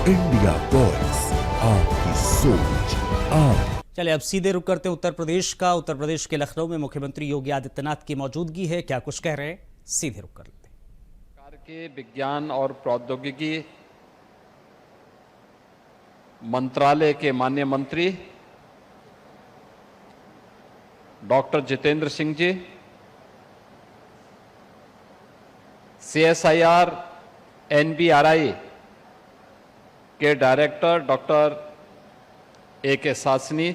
India voice, आपकी सोच, आप। चलिए अब सीधे रुक करते हैं उत्तर प्रदेश का। उत्तर प्रदेश के लखनऊ में मुख्यमंत्री योगी आदित्यनाथ की मौजूदगी है। क्या कुछ कह रहे हैं, सीधे रुक कर लेते हैं। सरकार के विज्ञान और प्रौद्योगिकी मंत्रालय के माननीय मंत्री doctor Jitendra Singh ji, CSIR NBRI के डायरेक्टर डॉक्टर AK सासनी,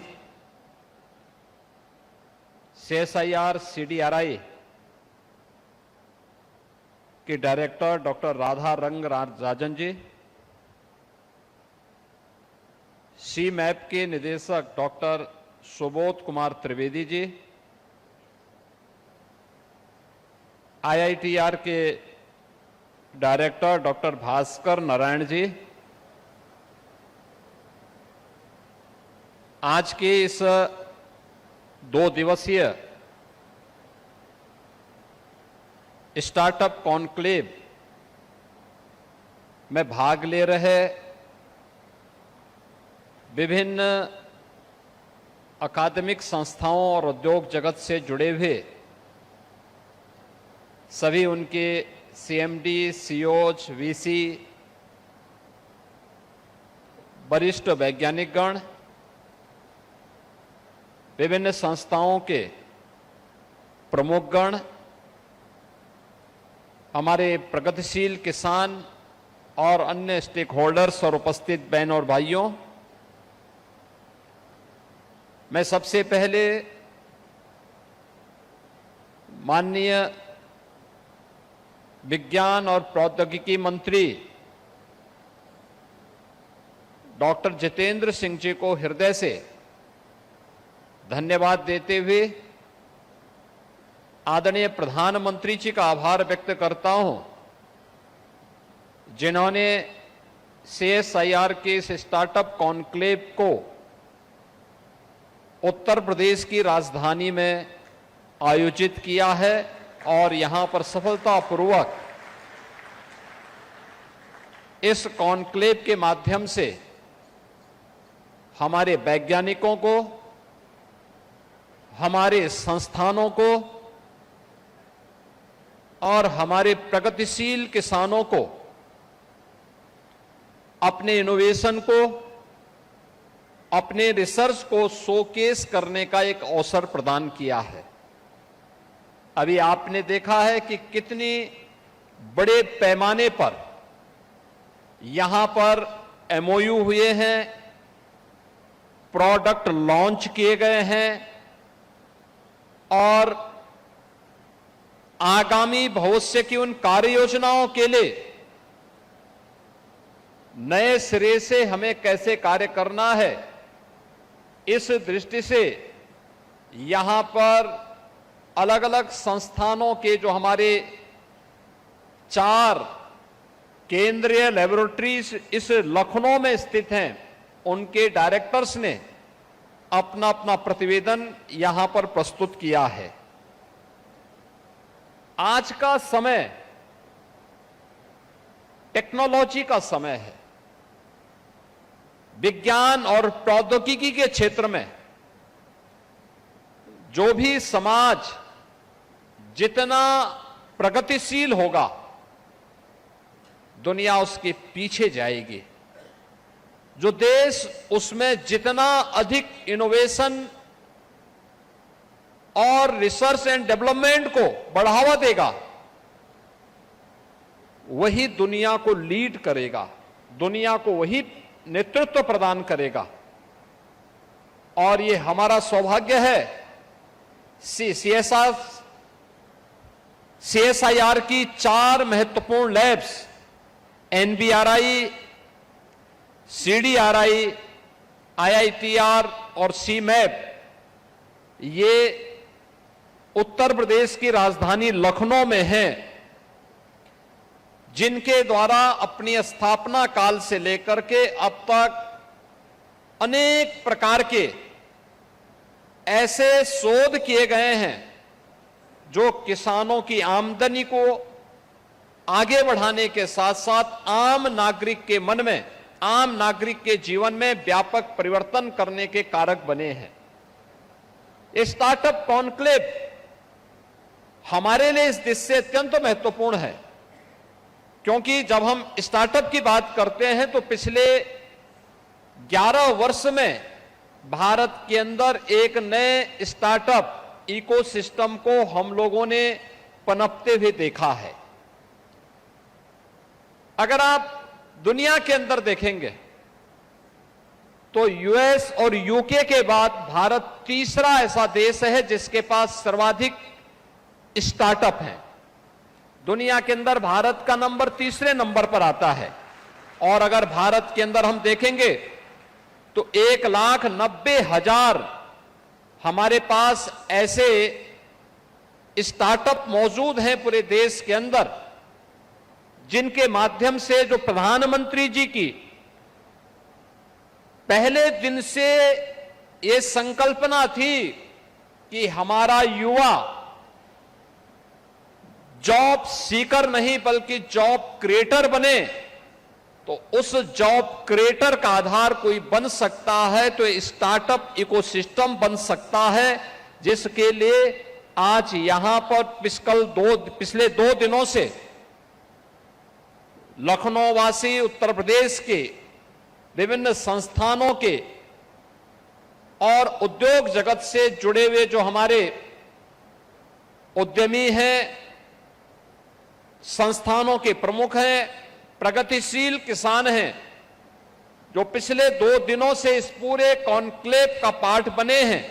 CSIR CDRI के डायरेक्टर डॉक्टर राधा रंग राजन जी, CMAP के निदेशक डॉक्टर सुबोध कुमार त्रिवेदी जी, IITR के डायरेक्टर डॉक्टर भास्कर नारायण जी, आज के इस 2 दिवसीय स्टार्टअप कॉन्क्लेव में भाग ले रहे विभिन्न अकादमिक संस्थाओं और उद्योग जगत से जुड़े हुए सभी उनके CMD, CEOs, VC, वरिष्ठ वैज्ञानिकगण, विभिन्न संस्थाओं के प्रमुखगण, हमारे प्रगतिशील किसान और अन्य स्टेक होल्डर्स और उपस्थित बहनों और भाइयों, मैं सबसे पहले माननीय विज्ञान और प्रौद्योगिकी मंत्री डॉक्टर जितेंद्र सिंह जी को हृदय से धन्यवाद देते हुए आदरणीय प्रधानमंत्री जी का आभार व्यक्त करता हूं, जिन्होंने CSIR के इस स्टार्टअप कॉन्क्लेव को उत्तर प्रदेश की राजधानी में आयोजित किया है और यहां पर सफलतापूर्वक इस कॉन्क्लेव के माध्यम से हमारे वैज्ञानिकों को, हमारे संस्थानों को और हमारे प्रगतिशील किसानों को अपने इनोवेशन को, अपने रिसर्च को शोकेस करने का एक अवसर प्रदान किया है। अभी आपने देखा है कि कितनी बड़े पैमाने पर यहां पर MOU हुए हैं, प्रोडक्ट लॉन्च किए गए हैं और आगामी भविष्य की उन कार्य योजनाओं के लिए नए सिरे से हमें कैसे कार्य करना है, इस दृष्टि से यहां पर अलग अलग संस्थानों के जो हमारे 4 केंद्रीय लैबोरेटरीज इस लखनऊ में स्थित हैं, उनके डायरेक्टर्स ने अपना अपना प्रतिवेदन यहां पर प्रस्तुत किया है। आज का समय टेक्नोलॉजी का समय है। विज्ञान और प्रौद्योगिकी के क्षेत्र में जो भी समाज जितना प्रगतिशील होगा, दुनिया उसके पीछे जाएगी। जो देश उसमें जितना अधिक इनोवेशन और रिसर्च एंड डेवलपमेंट को बढ़ावा देगा, वही दुनिया को लीड करेगा, दुनिया को वही नेतृत्व प्रदान करेगा। और ये हमारा सौभाग्य है, CSIR की 4 महत्वपूर्ण लैब्स NBRI, CDRI, IITR और CMAP, ये उत्तर प्रदेश की राजधानी लखनऊ में हैं, जिनके द्वारा अपनी स्थापना काल से लेकर के अब तक अनेक प्रकार के ऐसे शोध किए गए हैं जो किसानों की आमदनी को आगे बढ़ाने के साथ साथ आम नागरिक के मन में आम नागरिक के जीवन में व्यापक परिवर्तन करने के कारक बने हैं। स्टार्टअप कॉन्क्लेव हमारे लिए इस दृष्टि से अत्यंत महत्वपूर्ण है, क्योंकि जब हम स्टार्टअप की बात करते हैं तो पिछले 11 वर्ष में भारत के अंदर एक नए स्टार्टअप इकोसिस्टम को हम लोगों ने पनपते हुए देखा है। अगर आप दुनिया के अंदर देखेंगे तो यूएस और यूके के बाद भारत तीसरा ऐसा देश है जिसके पास सर्वाधिक स्टार्टअप हैं। दुनिया के अंदर भारत का नंबर तीसरे नंबर पर आता है। और अगर भारत के अंदर हम देखेंगे तो 1,90,000 हमारे पास ऐसे स्टार्टअप मौजूद हैं पूरे देश के अंदर, जिनके माध्यम से जो प्रधानमंत्री जी की पहले दिन से ये संकल्पना थी कि हमारा युवा जॉब सीकर नहीं बल्कि जॉब क्रिएटर बने, तो उस जॉब क्रिएटर का आधार कोई बन सकता है तो स्टार्टअप इकोसिस्टम बन सकता है, जिसके लिए आज यहां पर पिछले 2 दिनों से लखनऊ वासी, उत्तर प्रदेश के विभिन्न संस्थानों के और उद्योग जगत से जुड़े हुए जो हमारे उद्यमी हैं, संस्थानों के प्रमुख हैं, प्रगतिशील किसान हैं, जो पिछले 2 दिनों से इस पूरे कॉन्क्लेव का पार्ट बने हैं,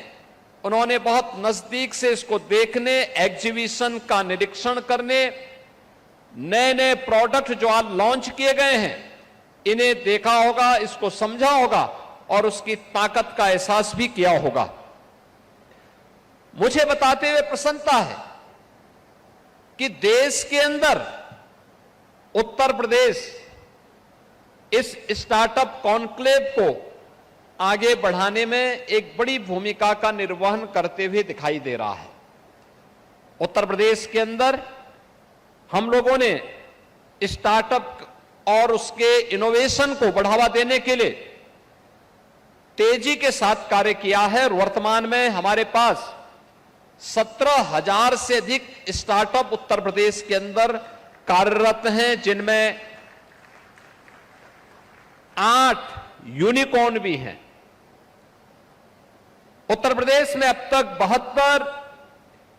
उन्होंने बहुत नजदीक से इसको देखने, एग्जीबिशन का निरीक्षण करने, नए नए प्रोडक्ट जो आज लॉन्च किए गए हैं इन्हें देखा होगा, इसको समझा होगा और उसकी ताकत का एहसास भी किया होगा। मुझे बताते हुए प्रसन्नता है कि देश के अंदर उत्तर प्रदेश इस स्टार्टअप कॉन्क्लेव को आगे बढ़ाने में एक बड़ी भूमिका का निर्वहन करते हुए दिखाई दे रहा है। उत्तर प्रदेश के अंदर हम लोगों ने स्टार्टअप और उसके इनोवेशन को बढ़ावा देने के लिए तेजी के साथ कार्य किया है और वर्तमान में हमारे पास 17,000 से अधिक स्टार्टअप उत्तर प्रदेश के अंदर कार्यरत हैं, जिनमें 8 यूनिकॉर्न भी हैं। उत्तर प्रदेश में अब तक 72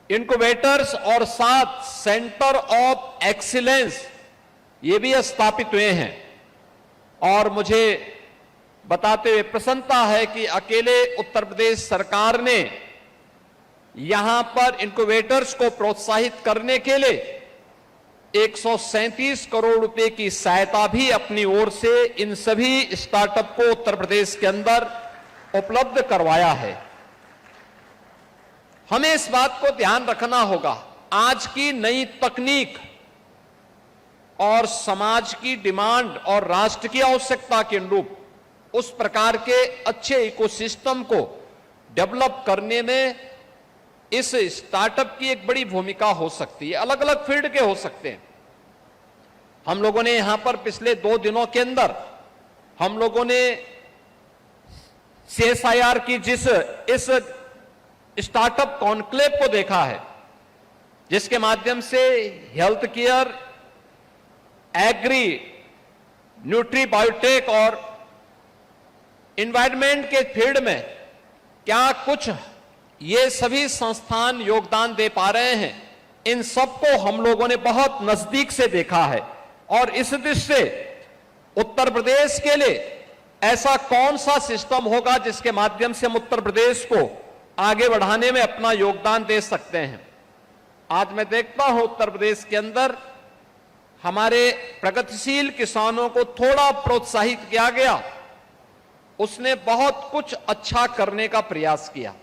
इनक्यूबेटर्स और 7 सेंटर ऑफ एक्सीलेंस ये भी स्थापित हुए हैं। और मुझे बताते हुए प्रसन्नता है कि अकेले उत्तर प्रदेश सरकार ने यहां पर इनक्यूबेटर्स को प्रोत्साहित करने के लिए 137 करोड़ रुपए की सहायता भी अपनी ओर से इन सभी स्टार्टअप को उत्तर प्रदेश के अंदर उपलब्ध करवाया है। हमें इस बात को ध्यान रखना होगा, आज की नई तकनीक और समाज की डिमांड और राष्ट्र की आवश्यकता के अनुरूप उस प्रकार के अच्छे इकोसिस्टम को डेवलप करने में इस स्टार्टअप की एक बड़ी भूमिका हो सकती है। अलग अलग फील्ड के हो सकते हैं। हम लोगों ने यहां पर पिछले 2 दिनों के अंदर हम लोगों ने CSIR की इस स्टार्टअप कॉन्क्लेव को देखा है, जिसके माध्यम से health care, agri, nutri biotech और एनवायरनमेंट के फील्ड में क्या कुछ ये सभी संस्थान योगदान दे पा रहे हैं, इन सबको हम लोगों ने बहुत नजदीक से देखा है। और इस दृष्टि से उत्तर प्रदेश के लिए ऐसा कौन सा सिस्टम होगा जिसके माध्यम से हम उत्तर प्रदेश को आगे बढ़ाने में अपना योगदान दे सकते हैं। आज मैं देखता हूं उत्तर प्रदेश के अंदर हमारे प्रगतिशील किसानों को थोड़ा प्रोत्साहित किया गया, उसने बहुत कुछ अच्छा करने का प्रयास किया।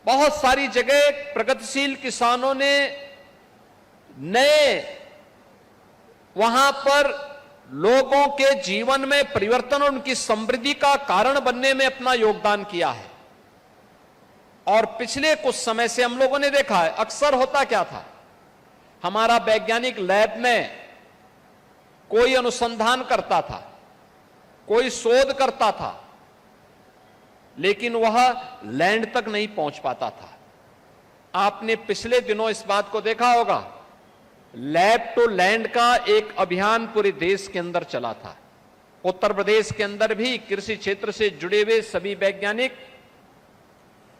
बहुत सारी जगह प्रगतिशील किसानों ने नए वहां पर लोगों के जीवन में परिवर्तन और उनकी समृद्धि का कारण बनने में अपना योगदान किया है। और पिछले कुछ समय से हम लोगों ने देखा है, अक्सर होता क्या था, हमारा वैज्ञानिक लैब में कोई अनुसंधान करता था, कोई शोध करता था, लेकिन वह लैंड तक नहीं पहुंच पाता था। आपने पिछले दिनों इस बात को देखा होगा, लैब टू लैंड का एक अभियान पूरे देश के अंदर चला था। उत्तर प्रदेश के अंदर भी कृषि क्षेत्र से जुड़े हुए सभी वैज्ञानिक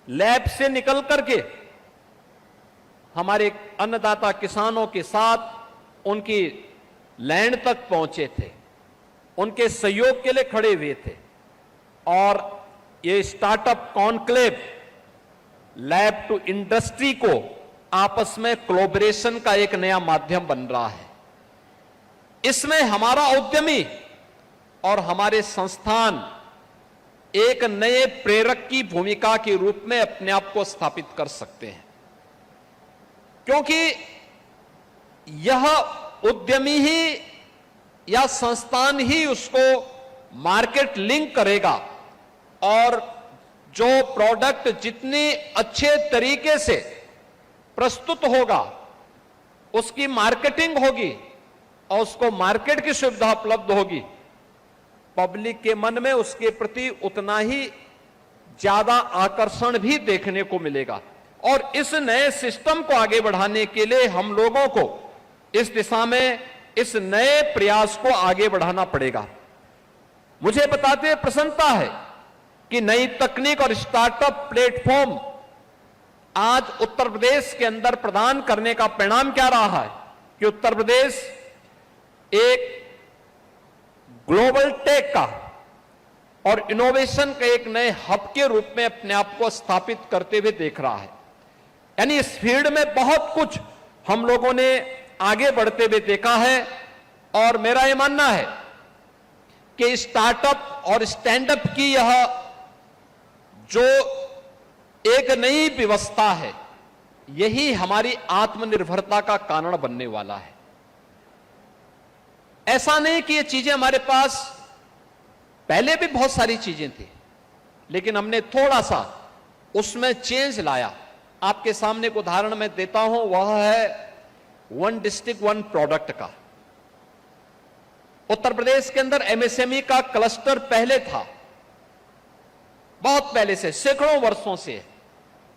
लैब से निकल करके हमारे अन्नदाता किसानों के साथ उनकी लैंड तक पहुंचे थे, उनके सहयोग के लिए खड़े हुए थे। और ये startup conclave lab to industry को आपस में कोलैबोरेशन का एक नया माध्यम बन रहा है। इसमें हमारा उद्यमी और हमारे संस्थान एक नए प्रेरक की भूमिका के रूप में अपने आप को स्थापित कर सकते हैं, क्योंकि यह उद्यमी ही या संस्थान ही उसको मार्केट लिंक करेगा और जो प्रोडक्ट जितने अच्छे तरीके से प्रस्तुत होगा, उसकी मार्केटिंग होगी और उसको मार्केट की सुविधा उपलब्ध होगी, पब्लिक के मन में उसके प्रति उतना ही ज्यादा आकर्षण भी देखने को मिलेगा। और इस नए सिस्टम को आगे बढ़ाने के लिए हम लोगों को इस दिशा में इस नए प्रयास को आगे बढ़ाना पड़ेगा। मुझे बताते हुए प्रसन्नता है कि नई तकनीक और स्टार्टअप प्लेटफॉर्म आज उत्तर प्रदेश के अंदर प्रदान करने का परिणाम क्या रहा है कि उत्तर प्रदेश एक ग्लोबल टेक का और इनोवेशन के एक नए हब के रूप में अपने आप को स्थापित करते हुए देख रहा है। यानी इस फील्ड में बहुत कुछ हम लोगों ने आगे बढ़ते हुए देखा है। और मेरा यह मानना है कि स्टार्टअप और स्टैंडअप की यह जो एक नई व्यवस्था है, यही हमारी आत्मनिर्भरता का कारण बनने वाला है। ऐसा नहीं कि ये चीजें हमारे पास पहले भी बहुत सारी चीजें थी, लेकिन हमने थोड़ा सा उसमें चेंज लाया। आपके सामने एक उदाहरण मैं देता हूं, वह है वन डिस्ट्रिक्ट वन प्रोडक्ट का। उत्तर प्रदेश के अंदर एमएसएमई का क्लस्टर पहले था, बहुत पहले से, सैकड़ों वर्षों से,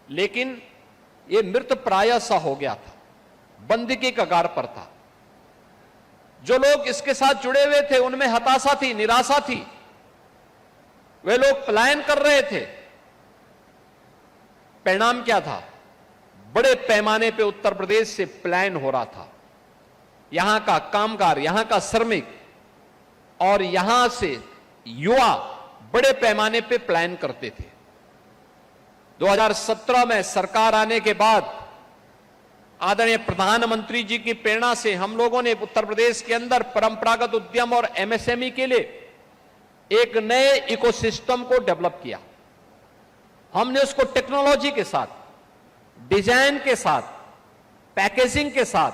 लेकिन यह मृत प्राय सा हो गया था, बंदी की कगार पर था। जो लोग इसके साथ जुड़े हुए थे उनमें हताशा थी, निराशा थी, वे लोग पलायन कर रहे थे। परिणाम क्या था? बड़े पैमाने पे उत्तर प्रदेश से पलायन हो रहा था। यहां का कामगार, यहां का श्रमिक और यहां से युवा बड़े पैमाने पे पलायन करते थे। 2017 में सरकार आने के बाद आदरणीय प्रधानमंत्री जी की प्रेरणा से हम लोगों ने उत्तर प्रदेश के अंदर परंपरागत उद्यम और एमएसएमई के लिए एक नए इकोसिस्टम को डेवलप किया। हमने उसको टेक्नोलॉजी के साथ, डिजाइन के साथ, पैकेजिंग के साथ,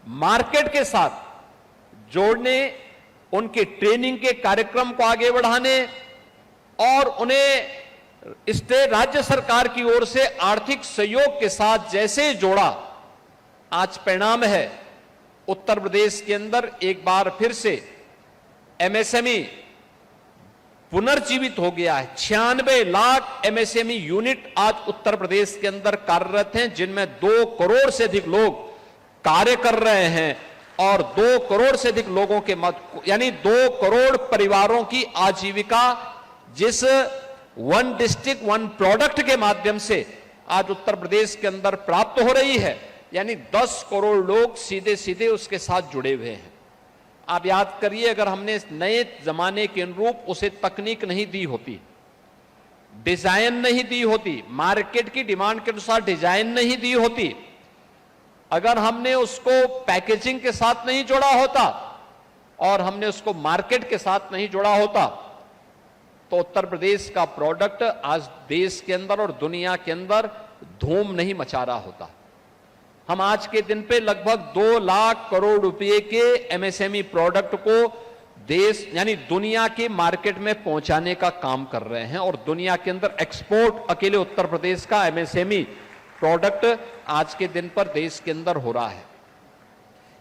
मार्केट के साथ जोड़ने, उनके ट्रेनिंग के कार्यक्रम को आगे बढ़ाने और उन्हें स्टेट राज्य सरकार की ओर से आर्थिक सहयोग के साथ जैसे जोड़ा, आज परिणाम है उत्तर प्रदेश के अंदर एक बार फिर से एमएसएमई पुनर्जीवित हो गया है। 96 लाख एमएसएमई यूनिट आज उत्तर प्रदेश के अंदर कार्यरत हैं, जिनमें 2 करोड़ से अधिक लोग कार्य कर रहे हैं और 2 करोड़ से अधिक लोगों के यानी 2 करोड़ परिवारों की आजीविका जिस वन डिस्ट्रिक्ट वन प्रोडक्ट के माध्यम से आज उत्तर प्रदेश के अंदर प्राप्त हो रही है, यानी 10 करोड़ लोग सीधे सीधे उसके साथ जुड़े हुए हैं। आप याद करिए, अगर हमने नए जमाने के अनुरूप उसे तकनीक नहीं दी होती, डिजाइन नहीं दी होती, मार्केट की डिमांड के अनुसार डिजाइन नहीं दी होती, अगर हमने उसको पैकेजिंग के साथ नहीं जोड़ा होता और हमने उसको मार्केट के साथ नहीं जोड़ा होता, तो उत्तर प्रदेश का प्रोडक्ट आज देश के अंदर और दुनिया के अंदर धूम नहीं मचा रहा होता। हम आज के दिन पे लगभग 2 लाख करोड़ रुपए के एमएसएमई प्रोडक्ट को देश यानी दुनिया के मार्केट में पहुंचाने का काम कर रहे हैं और दुनिया के अंदर एक्सपोर्ट अकेले उत्तर प्रदेश का एमएसएमई प्रोडक्ट आज के दिन पर देश के अंदर हो रहा है।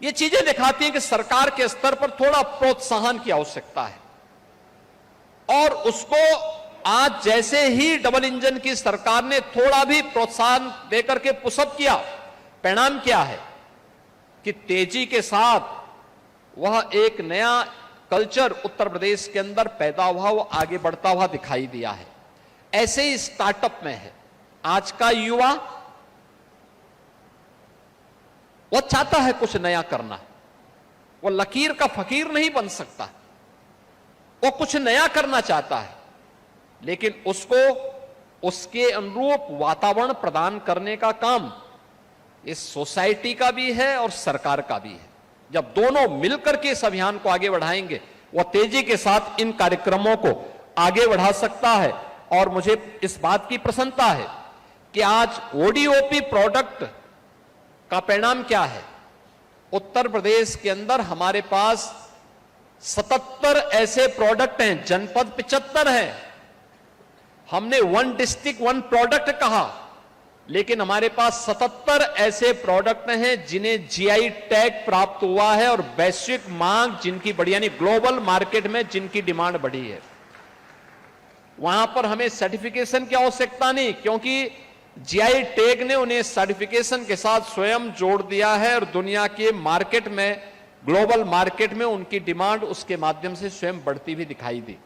ये चीजें दिखाती हैं कि सरकार के स्तर पर थोड़ा प्रोत्साहन की आवश्यकता है। और उसको आज जैसे ही डबल इंजन की सरकार ने थोड़ा भी प्रोत्साहन देकर के पुशअप किया, परिणाम क्या है कि तेजी के साथ वह एक नया कल्चर उत्तर प्रदेश के अंदर पैदा हुआ, वो आगे बढ़ता हुआ दिखाई दिया है। ऐसे ही स्टार्टअप में है, आज का युवा वो चाहता है कुछ नया करना, वो लकीर का फकीर नहीं बन सकता, वो कुछ नया करना चाहता है, लेकिन उसको उसके अनुरूप वातावरण प्रदान करने का काम इस सोसाइटी का भी है और सरकार का भी है। जब दोनों मिलकर के इस अभियान को आगे बढ़ाएंगे, वह तेजी के साथ इन कार्यक्रमों को आगे बढ़ा सकता है। और मुझे इस बात की प्रसन्नता है कि आज ओडीओपी प्रोडक्ट का परिणाम क्या है। उत्तर प्रदेश के अंदर हमारे पास 77 ऐसे प्रोडक्ट हैं, जनपद 75 हैं। हमने 1 डिस्ट्रिक्ट 1 प्रोडक्ट कहा, लेकिन हमारे पास 77 ऐसे प्रोडक्ट हैं जिन्हें जीआई टैग प्राप्त हुआ है और वैश्विक मांग जिनकी बढ़ी, यानी ग्लोबल मार्केट में जिनकी डिमांड बढ़ी है। वहां पर हमें सर्टिफिकेशन की आवश्यकता नहीं, क्योंकि जीआई टैग ने उन्हें सर्टिफिकेशन के साथ स्वयं जोड़ दिया है और दुनिया के मार्केट में, ग्लोबल मार्केट में उनकी डिमांड उसके माध्यम से स्वयं बढ़ती हुई दिखाई दी।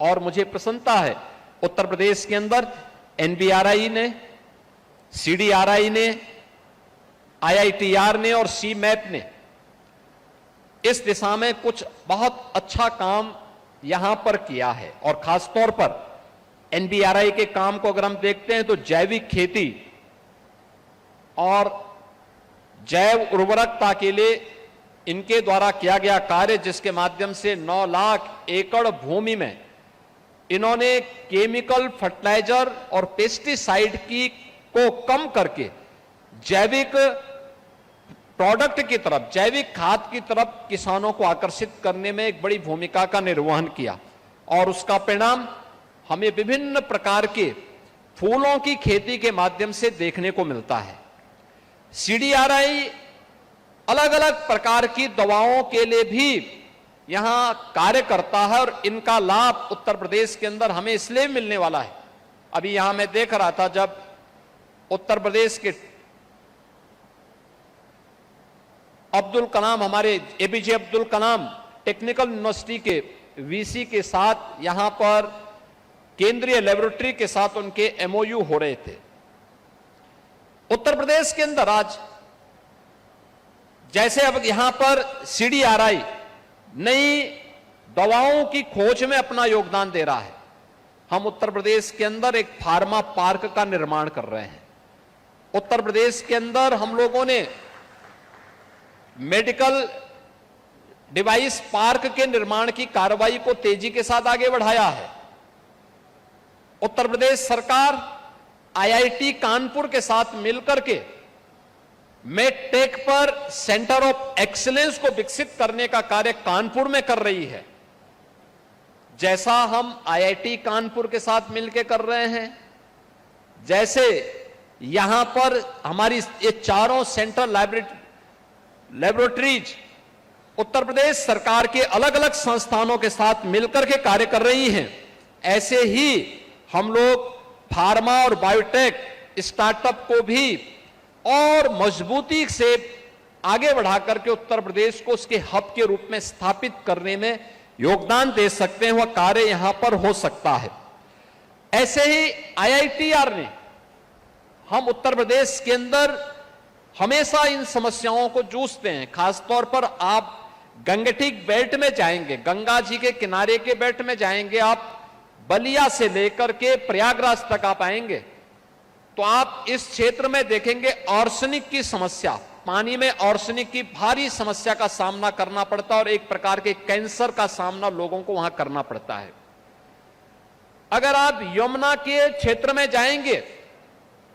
और मुझे प्रसन्नता है उत्तर प्रदेश के अंदर एनबीआरआई ने, सीडीआरआई ने, आईआईटीआर ने और सीमैप ने इस दिशा में कुछ बहुत अच्छा काम यहां पर किया है। और खासतौर पर एनबीआरआई के काम को अगर हम देखते हैं तो जैविक खेती और जैव उर्वरकता के लिए इनके द्वारा किया गया कार्य, जिसके माध्यम से 9 लाख एकड़ भूमि में इन्होंने केमिकल फर्टिलाइजर और पेस्टिसाइड की को कम करके जैविक प्रोडक्ट की तरफ, जैविक खाद की तरफ किसानों को आकर्षित करने में एक बड़ी भूमिका का निर्वहन किया। और उसका परिणाम हमें विभिन्न प्रकार के फूलों की खेती के माध्यम से देखने को मिलता है। सीडीआरआई अलग अलग प्रकार की दवाओं के लिए भी यहां कार्य करता है और इनका लाभ उत्तर प्रदेश के अंदर हमें इसलिए मिलने वाला है। अभी यहां मैं देख रहा था, जब उत्तर प्रदेश के अब्दुल कलाम, हमारे APJ Abdul Kalam technical university के वीसी के साथ यहां पर केंद्रीय लेबोरेटरी के साथ उनके एमओयू हो रहे थे। उत्तर प्रदेश के अंदर आज जैसे अब यहां पर सीडीआरआई नई दवाओं की खोज में अपना योगदान दे रहा है, हम उत्तर प्रदेश के अंदर एक फार्मा पार्क का निर्माण कर रहे हैं। उत्तर प्रदेश के अंदर हम लोगों ने मेडिकल डिवाइस पार्क के निर्माण की कार्रवाई को तेजी के साथ आगे बढ़ाया है। उत्तर प्रदेश सरकार आईआईटी कानपुर के साथ मिलकर के मेडटेक पर सेंटर ऑफ एक्सीलेंस को विकसित करने का कार्य कानपुर में कर रही है। जैसा हम आईआईटी कानपुर के साथ मिलकर कर रहे हैं, जैसे यहां पर हमारी ये चारों सेंट्रल लेबोरेटरीज उत्तर प्रदेश सरकार के अलग अलग संस्थानों के साथ मिलकर के कार्य कर रही हैं, ऐसे ही हम लोग फार्मा और बायोटेक स्टार्टअप को भी और मजबूती से आगे बढ़ा करके उत्तर प्रदेश को उसके हब के रूप में स्थापित करने में योगदान दे सकते हैं। वह कार्य यहां पर हो सकता है। ऐसे ही आईआईटीआर ने, हम उत्तर प्रदेश के अंदर हमेशा इन समस्याओं को जूझते हैं। खासतौर पर आप गंगटिक बेल्ट में जाएंगे, गंगा जी के किनारे के बेल्ट में जाएंगे, आप बलिया से लेकर के प्रयागराज तक आप आएंगे तो आप इस क्षेत्र में देखेंगे आर्सेनिक की समस्या, पानी में आर्सेनिक की भारी समस्या का सामना करना पड़ता है और एक प्रकार के कैंसर का सामना लोगों को वहां करना पड़ता है। अगर आप यमुना के क्षेत्र में जाएंगे,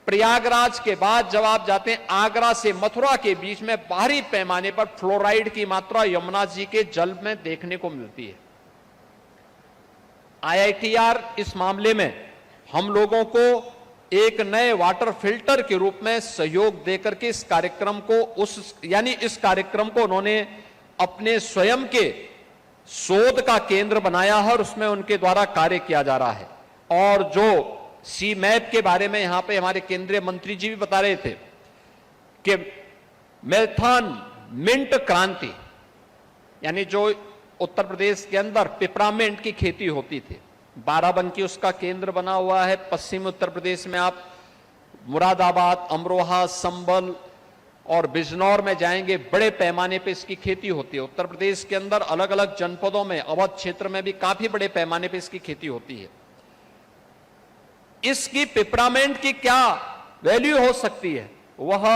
प्रयागराज के बाद जब आप जाते हैं आगरा से मथुरा के बीच में भारी पैमाने पर फ्लोराइड की मात्रा यमुना जी के जल में देखने को मिलती है। आईआईटीआर इस मामले में हम लोगों को एक नए वाटर फिल्टर के रूप में सहयोग देकर के इस कार्यक्रम को इस कार्यक्रम को उन्होंने अपने स्वयं के शोध का केंद्र बनाया है और उसमें उनके द्वारा कार्य किया जा रहा है। और जो सी मैप के बारे में यहां पे हमारे केंद्रीय मंत्री जी भी बता रहे थे कि मेथान मिंट क्रांति, यानी जो उत्तर प्रदेश के अंदर पिपरामिंट की खेती होती थी, बाराबंकी उसका केंद्र बना हुआ है। पश्चिमी उत्तर प्रदेश में आप मुरादाबाद, अमरोहा, संभल और बिजनौर में जाएंगे, बड़े पैमाने पे इसकी खेती होती है। उत्तर प्रदेश के अंदर अलग अलग जनपदों में, अवध क्षेत्र में भी काफी बड़े पैमाने पे इसकी खेती होती है। इसकी पिपरामेंट की क्या वैल्यू हो सकती है, वह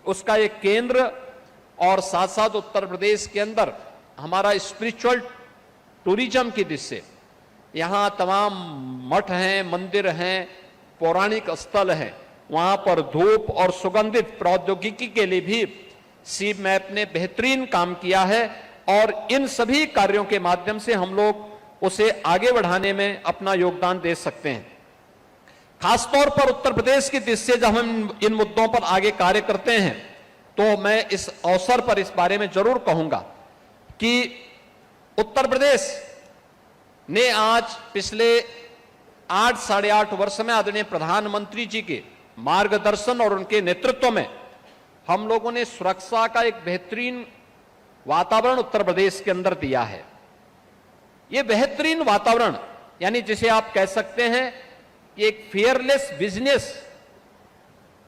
उसका एक केंद्र, और साथ साथ उत्तर प्रदेश के अंदर हमारा स्पिरिचुअल टूरिज्म की दृष्टि से यहां तमाम मठ हैं, मंदिर हैं, पौराणिक स्थल हैं, वहां पर धूप और सुगंधित प्रौद्योगिकी के लिए भी सी मैप ने बेहतरीन काम किया है। और इन सभी कार्यों के माध्यम से हम लोग उसे आगे बढ़ाने में अपना योगदान दे सकते हैं। खासतौर पर उत्तर प्रदेश की दृष्टि से जब हम इन मुद्दों पर आगे कार्य करते हैं तो मैं इस अवसर पर इस बारे में जरूर कहूंगा कि उत्तर प्रदेश ने आज पिछले 8 साढ़े 8 वर्ष में आदरणीय प्रधानमंत्री जी के मार्गदर्शन और उनके नेतृत्व में हम लोगों ने सुरक्षा का एक बेहतरीन वातावरण उत्तर प्रदेश के अंदर दिया है। यह बेहतरीन वातावरण, यानी जिसे आप कह सकते हैं कि एक फियरलेस बिजनेस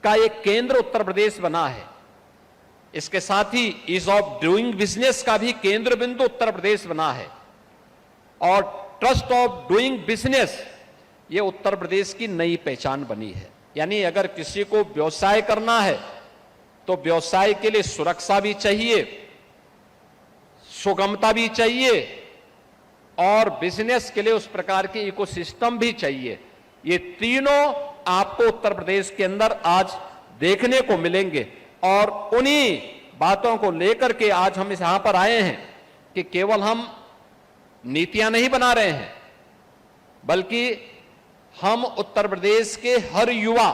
का एक केंद्र उत्तर प्रदेश बना है। इसके साथ ही ईज ऑफ डूइंग बिजनेस का भी केंद्र बिंदु उत्तर प्रदेश बना है। और ट्रस्ट ऑफ डूइंग बिजनेस ये उत्तर प्रदेश की नई पहचान बनी है। यानी अगर किसी को व्यवसाय करना है तो व्यवसाय के लिए सुरक्षा भी चाहिए, सुगमता भी चाहिए और बिजनेस के लिए उस प्रकार के इकोसिस्टम भी चाहिए। ये तीनों आपको उत्तर प्रदेश के अंदर आज देखने को मिलेंगे। और उन्हीं बातों को लेकर के आज हम यहां पर आए हैं कि केवल हम नीतियां नहीं बना रहे हैं, बल्कि हम उत्तर प्रदेश के हर युवा,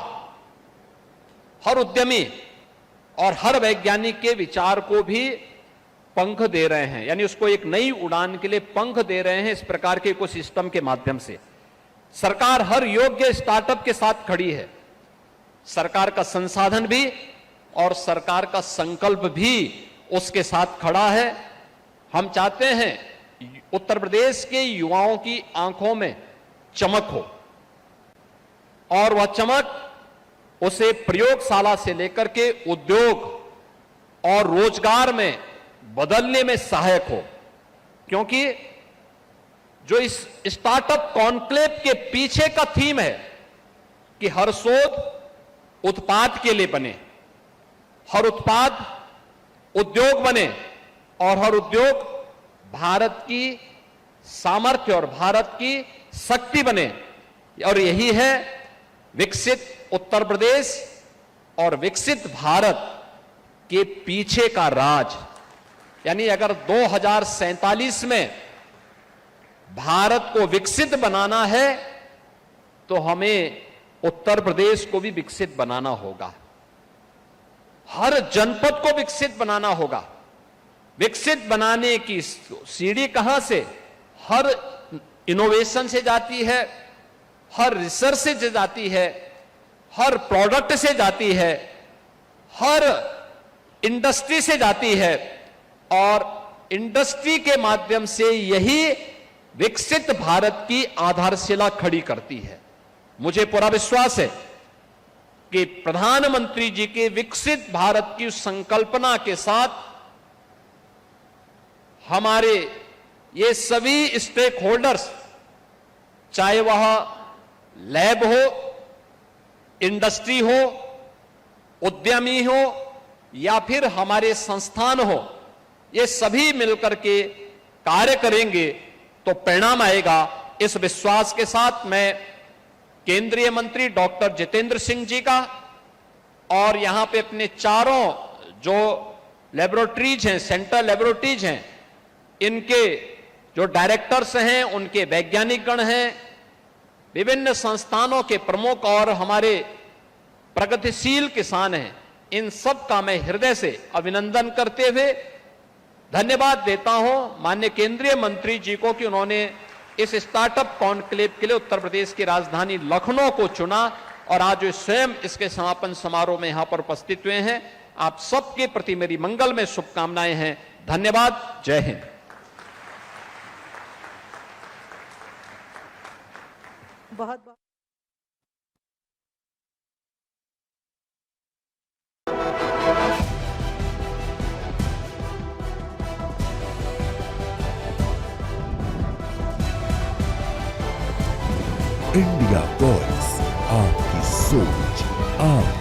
हर उद्यमी और हर वैज्ञानिक के विचार को भी पंख दे रहे हैं, यानी उसको एक नई उड़ान के लिए पंख दे रहे हैं। इस प्रकार के इकोसिस्टम के माध्यम से सरकार हर योग्य स्टार्टअप के साथ खड़ी है। सरकार का संसाधन भी और सरकार का संकल्प भी उसके साथ खड़ा है। हम चाहते हैं उत्तर प्रदेश के युवाओं की आंखों में चमक हो और वह चमक उसे प्रयोगशाला से लेकर के उद्योग और रोजगार में बदलने में सहायक हो। क्योंकि जो इस स्टार्टअप कॉन्क्लेव के पीछे का थीम है कि हर शोध उत्पाद के लिए बने, हर उत्पाद उद्योग बने और हर उद्योग भारत की सामर्थ्य और भारत की शक्ति बने। और यही है विकसित उत्तर प्रदेश और विकसित भारत के पीछे का राज। यानी अगर 2047 में भारत को विकसित बनाना है तो हमें उत्तर प्रदेश को भी विकसित बनाना होगा, हर जनपद को विकसित बनाना होगा। विकसित बनाने की सीढ़ी कहां से? हर इनोवेशन से जाती है, हर रिसर्च से जाती है, हर प्रोडक्ट से जाती है, हर इंडस्ट्री से जाती है और इंडस्ट्री के माध्यम से यही विकसित भारत की आधारशिला खड़ी करती है। मुझे पूरा विश्वास है कि प्रधानमंत्री जी के विकसित भारत की संकल्पना के साथ हमारे ये सभी स्टेक होल्डर्स, चाहे वह लैब हो, इंडस्ट्री हो, उद्यमी हो या फिर हमारे संस्थान हो, ये सभी मिलकर के कार्य करेंगे तो परिणाम आएगा। इस विश्वास के साथ मैं केंद्रीय मंत्री डॉक्टर जितेंद्र सिंह जी का और यहां पे अपने चारों जो लेबोरेटरीज हैं, सेंट्रल लेबोरेटरीज हैं, इनके जो डायरेक्टर्स हैं, उनके वैज्ञानिक गण हैं, विभिन्न संस्थानों के प्रमुख और हमारे प्रगतिशील किसान हैं, इन सब का मैं हृदय से अभिनंदन करते हुए धन्यवाद देता हूं माननीय केंद्रीय मंत्री जी को कि उन्होंने इस स्टार्टअप कॉन्क्लेव के लिए उत्तर प्रदेश की राजधानी लखनऊ को चुना और आज वे स्वयं इसके समापन समारोह में यहां पर उपस्थित हुए हैं। आप सबके प्रति मेरी मंगल में शुभकामनाएं हैं। धन्यवाद। जय हिंद। बहुत बहुत इंडिया वॉइस, आपकी सोच, आप